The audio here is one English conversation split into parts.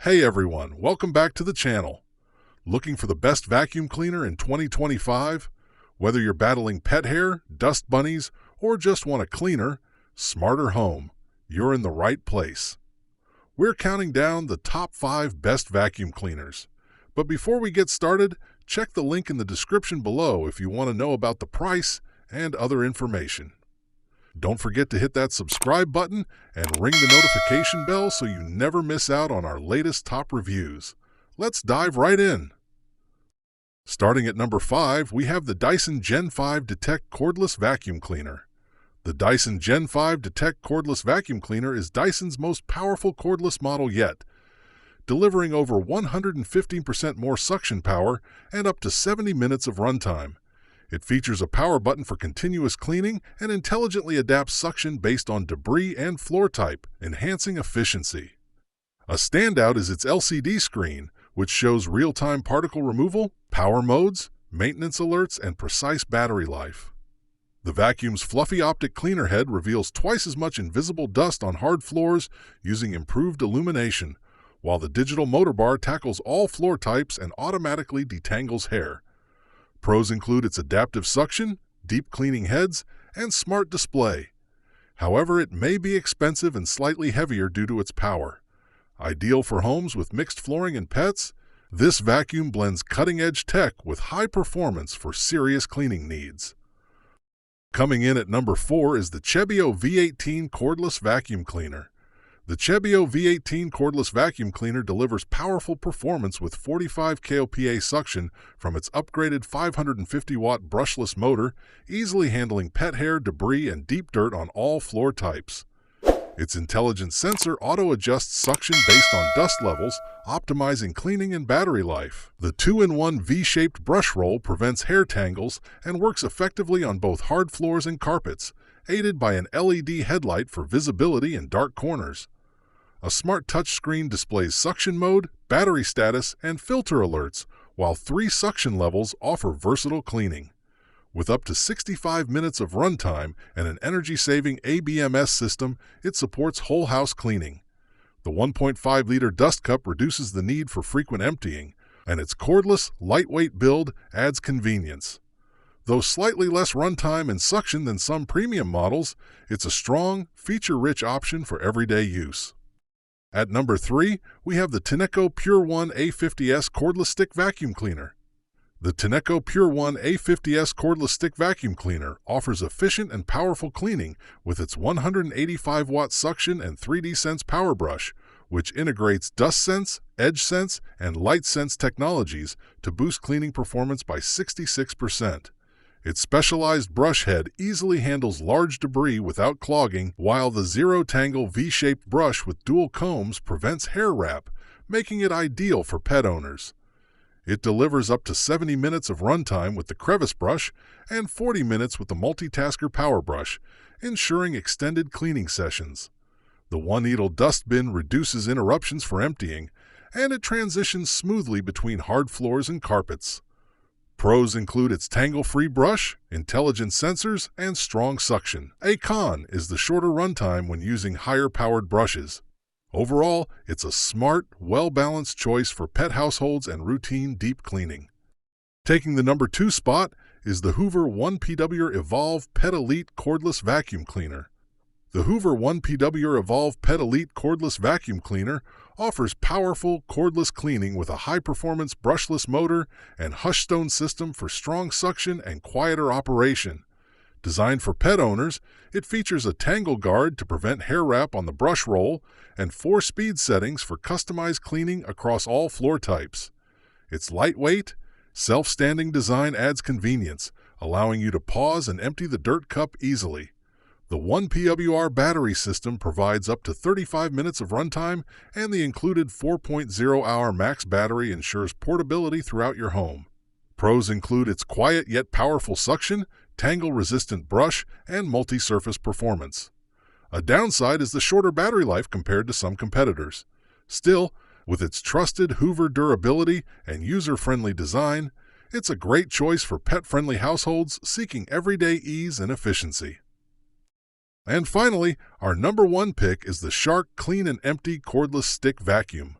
Hey everyone, welcome back to the channel. Looking for the best vacuum cleaner in 2025? Whether you're battling pet hair, dust bunnies, or just want a cleaner, smarter home, you're in the right place. We're counting down the top 5 best vacuum cleaners. But before we get started, check the link in the description below if you want to know about the price and other information. Don't forget to hit that subscribe button and ring the notification bell so you never miss out on our latest top reviews. Let's dive right in. Starting at number 5, we have the Dyson Gen 5 Detect Cordless Vacuum Cleaner. The Dyson Gen 5 Detect Cordless Vacuum Cleaner is Dyson's most powerful cordless model yet, delivering over 115% more suction power and up to 70 minutes of runtime. It features a power button for continuous cleaning and intelligently adapts suction based on debris and floor type, enhancing efficiency. A standout is its LCD screen, which shows real-time particle removal, power modes, maintenance alerts, and precise battery life. The vacuum's fluffy optic cleaner head reveals twice as much invisible dust on hard floors using improved illumination, while the digital motor bar tackles all floor types and automatically detangles hair. Pros include its adaptive suction, deep cleaning heads, and smart display. However, it may be expensive and slightly heavier due to its power. Ideal for homes with mixed flooring and pets, this vacuum blends cutting-edge tech with high performance for serious cleaning needs. Coming in at number 4 is the Chebio V18 Cordless Vacuum Cleaner. The Chebio V18 Cordless Vacuum Cleaner delivers powerful performance with 45 kPa suction from its upgraded 550-watt brushless motor, easily handling pet hair, debris, and deep dirt on all floor types. Its intelligent sensor auto-adjusts suction based on dust levels, optimizing cleaning and battery life. The 2-in-1 V-shaped brush roll prevents hair tangles and works effectively on both hard floors and carpets, aided by an LED headlight for visibility in dark corners. A smart touchscreen displays suction mode, battery status, and filter alerts, while 3 suction levels offer versatile cleaning. With up to 65 minutes of runtime and an energy-saving ABMS system, it supports whole house cleaning. The 1.5-liter dust cup reduces the need for frequent emptying, and its cordless, lightweight build adds convenience. Though slightly less runtime and suction than some premium models, it's a strong, feature-rich option for everyday use. At number 3, we have the Teneco Pure1 A50S Cordless Stick Vacuum Cleaner. The Teneco Pure1 A50S Cordless Stick Vacuum Cleaner offers efficient and powerful cleaning with its 185-watt suction and 3D Sense power brush, which integrates dust sense, edge sense, and light sense technologies to boost cleaning performance by 66%. Its specialized brush head easily handles large debris without clogging, while the zero-tangle V-shaped brush with dual combs prevents hair wrap, making it ideal for pet owners. It delivers up to 70 minutes of runtime with the crevice brush and 40 minutes with the multitasker power brush, ensuring extended cleaning sessions. The one-needle dust bin reduces interruptions for emptying, and it transitions smoothly between hard floors and carpets. Pros include its tangle-free brush, intelligent sensors, and strong suction. A con is the shorter runtime when using higher-powered brushes. Overall, it's a smart, well-balanced choice for pet households and routine deep cleaning. Taking the number 2 spot is the Hoover ONEPWR Evolve Pet Elite Cordless Vacuum Cleaner. The Hoover ONEPWR Evolve Pet Elite Cordless Vacuum Cleaner offers powerful, cordless cleaning with a high-performance brushless motor and hushstone system for strong suction and quieter operation. Designed for pet owners, it features a tangle guard to prevent hair wrap on the brush roll and 4 speed settings for customized cleaning across all floor types. Its lightweight, self-standing design adds convenience, allowing you to pause and empty the dirt cup easily. The ONEPWR battery system provides up to 35 minutes of runtime, and the included 4.0-hour max battery ensures portability throughout your home. Pros include its quiet yet powerful suction, tangle-resistant brush, and multi-surface performance. A downside is the shorter battery life compared to some competitors. Still, with its trusted Hoover durability and user-friendly design, it's a great choice for pet-friendly households seeking everyday ease and efficiency. And finally, our number 1 pick is the Shark Clean and Empty Cordless Stick Vacuum.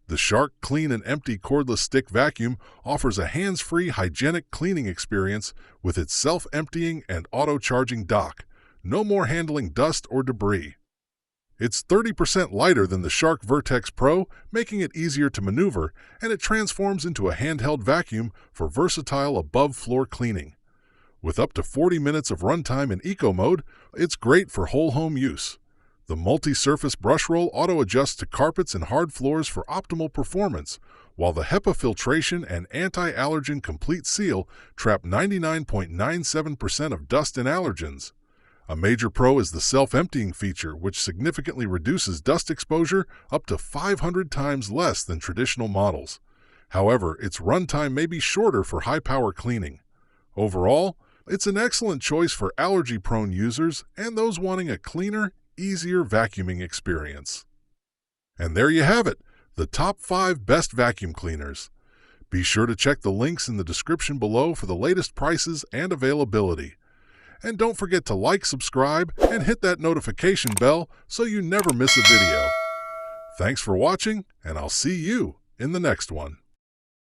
The Shark Clean and Empty Cordless Stick Vacuum offers a hands-free, hygienic cleaning experience with its self-emptying and auto-charging dock. No more handling dust or debris. It's 30% lighter than the Shark Vertex Pro, making it easier to maneuver, and it transforms into a handheld vacuum for versatile above-floor cleaning. With up to 40 minutes of runtime in eco mode, it's great for whole home use. The multi-surface brush roll auto-adjusts to carpets and hard floors for optimal performance, while the HEPA filtration and anti-allergen complete seal trap 99.97% of dust and allergens. A major pro is the self-emptying feature, which significantly reduces dust exposure up to 500 times less than traditional models. However, its runtime may be shorter for high-power cleaning. Overall, it's an excellent choice for allergy-prone users and those wanting a cleaner, easier vacuuming experience. And there you have it, the top 5 best vacuum cleaners. Be sure to check the links in the description below for the latest prices and availability. And don't forget to like, subscribe, and hit that notification bell so you never miss a video. Thanks for watching, and I'll see you in the next one.